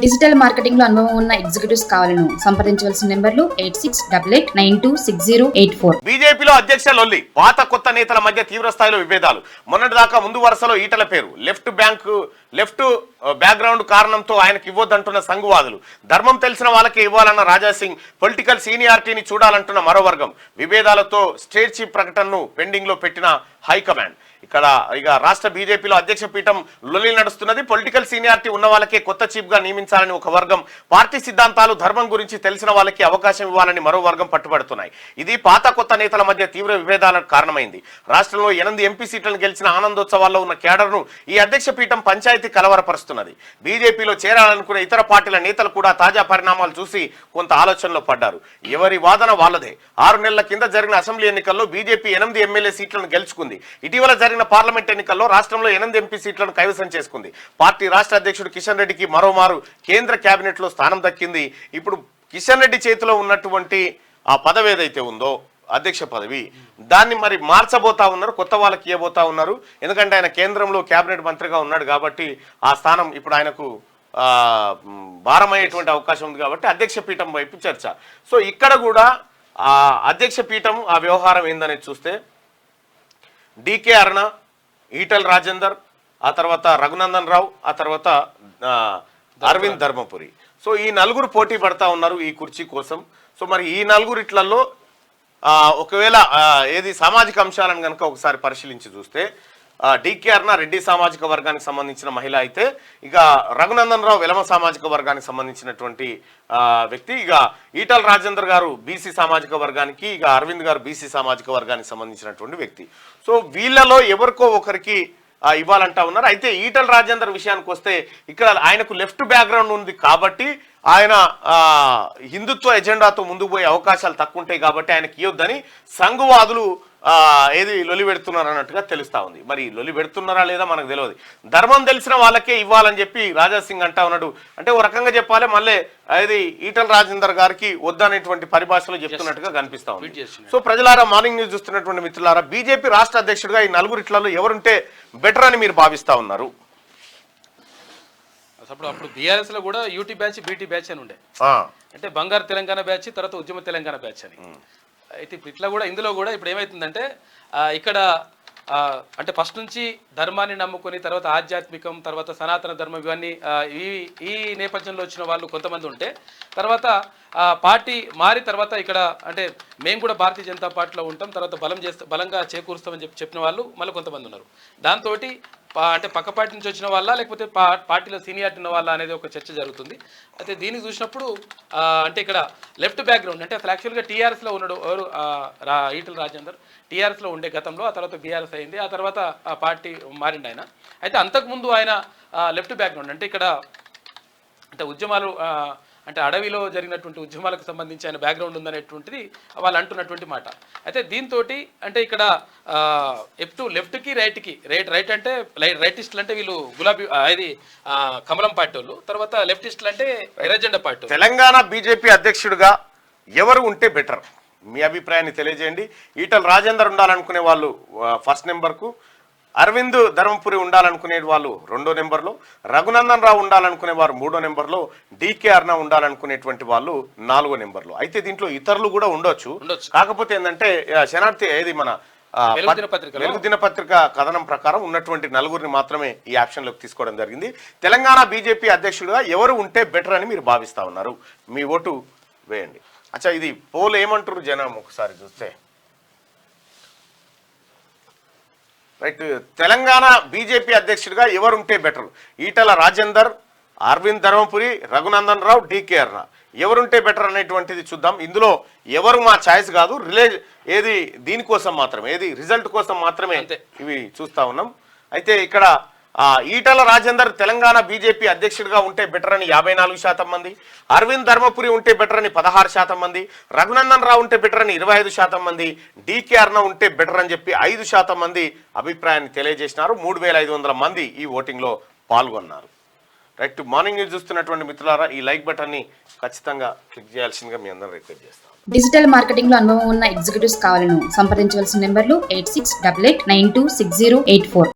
Digital marketing లో అనుభవం ఉన్న ఎగ్జిక్యూటివ్స్ కావాలను సంప్రదించవలసిన నెంబర్లు 8688926084. బీజేపీలో అధ్యక్ష లొల్లి, పాత కొత్త నేతల మధ్య తీవ్ర స్థాయిలో విభేదాలు. మొన్నటిదాకా ముందు వరుసలో ఈటల పేరు, లెఫ్ట్ బ్యాక్గ్రౌండ్ కారణంతో ఆయనకు ఇవ్వొద్దంటున్న సంఘవాదులు, ధర్మం తెలిసిన వాళ్ళకే ఇవ్వాలన్న రాజాసింగ్, పొలిటికల్ సీనియారిటీని చూడాలంటున్న మరో వర్గం. విభేదాలతో స్టేట్ చీఫ్ ప్రకటనను పెండింగ్ లో పెట్టిన హైకమాండ్. ఇక్కడ ఇక రాష్ట్ర బీజేపీలో అధ్యక్ష పీఠం లొల్లి నడుస్తున్నది. పొలిటికల్ సీనియారిటీ ఉన్న వాళ్ళకే కొత్త చీఫ్ గా నియమించాలని ఒక వర్గం, పార్టీ సిద్ధాంతాలు ధర్మం గురించి తెలిసిన వాళ్ళకి అవకాశం ఇవ్వాలని మరో వర్గం పట్టుబడుతున్నాయి. ఇది పాత కొత్త నేతల మధ్య తీవ్ర విభేదాలకు కారణమైంది. రాష్ట్రంలో 8 ఎంపీ సీట్లను గెలిచిన ఆనందోత్సవాల్లో ఉన్న కేడర్ను ఈ అధ్యక్ష పీఠం పంచాయతీ కలవరపరుస్తున్నది. బీజేపీలో చేరాలనుకునే ఇతర పార్టీల నేతలు కూడా తాజా పరిణామాలు చూసి కొంత ఆలోచనలో పడ్డారు. ఎవరి వాదన వాళ్ళదే. 6 నెలల కింద జరిగిన అసెంబ్లీ ఎన్నికల్లో బీజేపీ 8 ఎమ్మెల్యే సీట్లను గెలుచుకుంది. ఇటీవల జరిగిన పార్లమెంట్ ఎన్నికల్లో రాష్ట్రంలో 8 ఎంపీ సీట్లను కైవసం చేసుకుంది. పార్టీ రాష్ట్ర అధ్యక్షుడు కిషన్ రెడ్డికి మరోమారు కేంద్ర కేబినెట్ లో స్థానం దక్కింది. ఇప్పుడు కిషన్ రెడ్డి చేతిలో ఉన్నటువంటి ఆ పదవి ఏదైతే ఉందో అధ్యక్ష పదవి, దాన్ని మరి మార్చబోతా ఉన్నారు, కొత్త వాళ్ళకి ఇవ్వబోతా ఉన్నారు. ఎందుకంటే ఆయన కేంద్రంలో కేబినెట్ మంత్రిగా ఉన్నాడు కాబట్టి ఆ స్థానం ఇప్పుడు ఆయనకు భారమయ్యేటువంటి అవకాశం ఉంది కాబట్టి అధ్యక్ష పీఠం వైపు చర్చ. సో ఇక్కడ కూడా ఆ అధ్యక్ష పీఠం ఆ వ్యవహారం ఏందనేది చూస్తే డికే అరుణ, ఈటల్ రాజేందర్, ఆ తర్వాత రఘునందన్ రావు, ఆ తర్వాత అరవింద్ ధర్మపురి. సో ఈ నలుగురు పోటీ పడతా ఉన్నారు ఈ కుర్చీ కోసం. సో మరి ఈ నలుగురిట్లలో ఒకవేళ ఏది సామాజిక అంశాలను కనుక ఒకసారి పరిశీలించి చూస్తే డికే అరుణ రెడ్డి సామాజిక వర్గానికి సంబంధించిన మహిళ అయితే, ఇక రఘునందన్ రావు వెలమ సామాజిక వర్గానికి సంబంధించినటువంటి వ్యక్తి, ఇక ఈటల్ రాజేందర్ గారు బీసీ సామాజిక వర్గానికి, ఇక అరవింద్ గారు బీసీ సామాజిక వర్గానికి సంబంధించినటువంటి వ్యక్తి. సో వీళ్ళలో ఎవరికో ఒకరికి ఇవ్వాలంటా ఉన్నారు. అయితే ఈటల్ రాజేందర్ విషయానికి వస్తే ఇక్కడ ఆయనకు లెఫ్ట్ బ్యాక్గ్రౌండ్ ఉంది కాబట్టి ఆయన హిందుత్వ ఎజెండాతో ముందుకు పోయే అవకాశాలు తక్కువ ఉంటాయి కాబట్టి ఆయనకి ఇవ్వద్దని సంఘవాదులు ఏది లొలి పెడుతున్నారు అన్నట్టుగా తెలుస్తా ఉంది. మరి లొలి పెడుతున్నారా లేదా మనకు తెలియదు. ధర్మం తెలిసిన వాళ్ళకే ఇవ్వాలని చెప్పి రాజాసింగ్ అంటా ఉన్నాడు. అంటే ఓ రకంగా చెప్పాలి, మళ్ళీ అది ఈటల్ రాజేందర్ గారికి వద్దనేటువంటి పరిభాషలో చెప్తున్నట్టుగా కనిపిస్తా ఉంది. సో ప్రజలారా, మార్నింగ్ న్యూస్ చూస్తున్నటువంటి మిత్రులారా, బీజేపీ రాష్ట్ర అధ్యక్షుడిగా ఈ నలుగురిట్లలో ఎవరుంటే బెటర్ అని మీరు భావిస్తా ఉన్నారు? అప్పుడు బీఆర్ఎస్ లో కూడా యూటీ బ్యాచ్, బీటీ బ్యాచ్ అని ఉండే, అంటే బంగారు తెలంగాణ బ్యాచ్, తర్వాత ఉద్యమ తెలంగాణ బ్యాచ్ అని. అయితే ఇప్పుడు ఇట్లా కూడా ఇందులో కూడా ఇప్పుడు ఏమవుతుందంటే ఇక్కడ అంటే ఫస్ట్ నుంచి ధర్మాన్ని నమ్ముకొని తర్వాత ఆధ్యాత్మికం, తర్వాత సనాతన ధర్మం, ఇవన్నీ ఈ నేపథ్యంలో వచ్చిన వాళ్ళు కొంతమంది ఉంటే, తర్వాత పార్టీ మారి తర్వాత ఇక్కడ అంటే మేము కూడా భారతీయ జనతా పార్టీలో ఉంటాం, తర్వాత బలంగా చేకూరుస్తామని చెప్పిన వాళ్ళు మళ్ళీ కొంతమంది ఉన్నారు. దాంతో అంటే పక్క పార్టీ నుంచి వచ్చిన వాళ్ళ లేకపోతే పార్టీలో సీనియారిటీ ఉన్న వాళ్ళ అనేది ఒక చర్చ జరుగుతుంది. అయితే దీన్ని చూసినప్పుడు అంటే ఇక్కడ లెఫ్ట్ బ్యాక్గ్రౌండ్ అంటే అసలు యాక్చువల్గా టీఆర్ఎస్లో ఉన్నాడు ఎవరు, ఈటల రాజేందర్ టీఆర్ఎస్లో ఉండే గతంలో, ఆ తర్వాత బీఆర్ఎస్ అయింది, ఆ తర్వాత ఆ పార్టీ మారిండు ఆయన. అయితే అంతకుముందు ఆయన లెఫ్ట్ బ్యాక్గ్రౌండ్ అంటే ఇక్కడ అంటే ఉద్యమాలు అంటే అడవిలో జరిగినటువంటి ఉద్యమాలకు సంబంధించి ఆయన బ్యాక్గ్రౌండ్ ఉందనేటువంటిది వాళ్ళు అంటున్నటువంటి మాట. అయితే దీంతో అంటే ఇక్కడ లెఫ్ట్కి రైట్కి, రైట్ అంటే రైటిస్టులు అంటే వీళ్ళు గులాబీ అది కమలం పార్టీ వాళ్ళు, తర్వాత లెఫ్టిస్టులు అంటే ఎర్రజెండా పార్టీ. తెలంగాణ బీజేపీ అధ్యక్షుడిగా ఎవరు ఉంటే బెటర్? మీ అభిప్రాయాన్ని తెలియజేయండి. ఈటల్ రాజేందర్ ఉండాలనుకునే వాళ్ళు ఫస్ట్ నెంబర్కు, అరవింద్ ధర్మపురి ఉండాలనుకునే వాళ్ళు 2వ నెంబర్లో, రఘునందన్ రావు ఉండాలనుకునే వారు 3వ నెంబర్లో, డికే అరుణ ఉండాలనుకునేటువంటి వాళ్ళు 4వ నెంబర్లో. అయితే దీంట్లో ఇతరులు కూడా ఉండొచ్చు. కాకపోతే ఏంటంటే శనార్థి ఏది మన వెలుగు దినపత్రిక కథనం ప్రకారం ఉన్నటువంటి నలుగురిని మాత్రమే ఈ యాక్షన్లోకి తీసుకోవడం జరిగింది. తెలంగాణ బీజేపీ అధ్యక్షుడిగా ఎవరు ఉంటే బెటర్ అని మీరు భావిస్తా ఉన్నారు? మీ ఓటు వేయండి. అచ్చా, ఇది పోల్ ఏమంటారు జనం ఒకసారి చూస్తే. రైట్, తెలంగాణ బీజేపీ అధ్యక్షుడిగా ఎవరుంటే బెటర్? ఈటల రాజేందర్, అరవింద్ ధర్మపురి, రఘునందన్ రావు, డికే అరుణ ఎవరుంటే బెటర్ అనేటువంటిది చూద్దాం. ఇందులో ఎవరు మా ఛాయిస్ కాదు, ఏది దీనికోసం మాత్రమే, ఏది రిజల్ట్ కోసం మాత్రమే ఇవి చూస్తా ఉన్నాం. అయితే ఇక్కడ ఈటల రాజేందర్ తెలంగాణ బీజేపీ అధ్యక్షుడిగా ఉంటే బెటర్ అని 54% మంది, అరవింద్ ధర్మపురి ఉంటే బెటర్ అని 16% మంది, రఘునందన్ రావు ఉంటే బెటర్ అని 25% మంది, డికే అరుణ ఉంటే బెటర్ అని చెప్పి 5% మంది అభిప్రాయాన్ని తెలియజేసినారు. 3500 మంది ఈ ఓటింగ్లో పాల్గొన్నారు. రైట్, మార్నింగ్ న్యూస్ చూస్తున్నటువంటి మిత్రులారా, ఈ లైక్ బటన్ని ఖచ్చితంగా క్లిక్ చేయాల్సిందిగా మీ అందరూ రిక్వెస్ట్ చేస్తాం. డిజిటల్ మార్కెటింగ్ లో అనుభవం ఉన్న ఎగ్జిక్యూటివ్స్ కావాలను సంప్రదించవలసిన నెంబర్లు 8688926084.